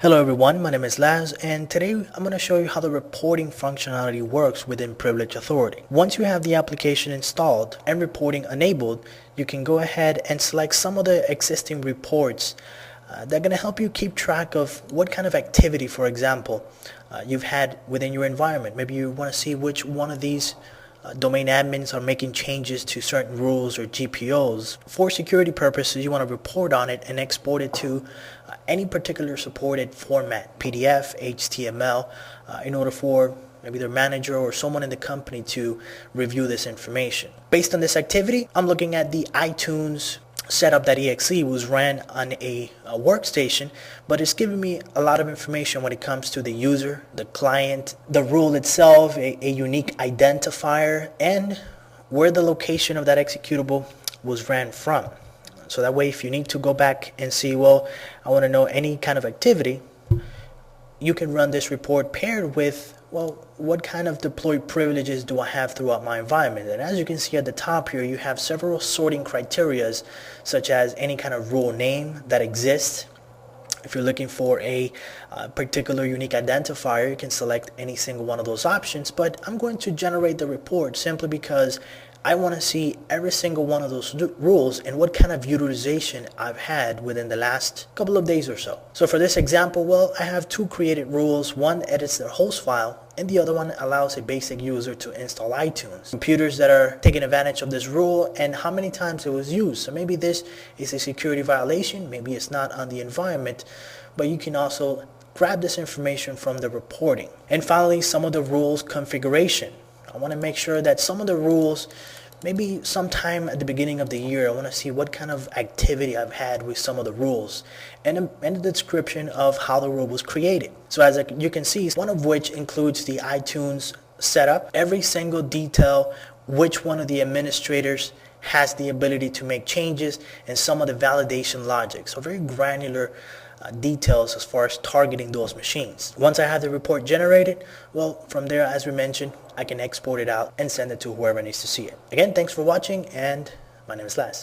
Hello everyone, my name is Laz, and today I'm going to show you how the reporting functionality works within Privilege Authority. Once you have the application installed and reporting enabled, you can go ahead and select some of the existing reports that are going to help you keep track of what kind of activity, for example, you've had within your environment. Maybe you want to see which one of these domain admins are making changes to certain rules or GPOs. For security purposes, you want to report on it and export it to any particular supported format, PDF, HTML, in order for maybe their manager or someone in the company to review this information. Based on this activity, I'm looking at the iTunes setup.exe was ran on a workstation, but it's giving me a lot of information when it comes to the user, the client, the rule itself, a unique identifier, and where the location of that executable was ran from. So that way, if you need to go back and see, well, I want to know any kind of activity, you can run this report paired with, well, what kind of deployed privileges do I have throughout my environment? And as you can see at the top here, you have several sorting criterias, such as any kind of rule name that exists. If you're looking for a particular unique identifier, you can select any single one of those options. But I'm going to generate the report simply because I want to see every single one of those rules and what kind of utilization I've had within the last couple of days or so. So for this example, well, I have two created rules. One edits their host file and the other one allows a basic user to install iTunes. Computers that are taking advantage of this rule and how many times it was used. So maybe this is a security violation, maybe it's not on the environment, but you can also grab this information from the reporting. And finally, some of the rules configuration. I want to make sure that some of the rules, maybe sometime at the beginning of the year, I want to see what kind of activity I've had with some of the rules and the description of how the rule was created. So as you can see, one of which includes the iTunes setup, every single detail, which one of the administrators has the ability to make changes, and some of the validation logic. So very granular details as far as targeting those machines. Once I have the report generated, well, from there, as we mentioned, I can export it out and send it to whoever needs to see it. Again, thanks for watching, and my name is Laz.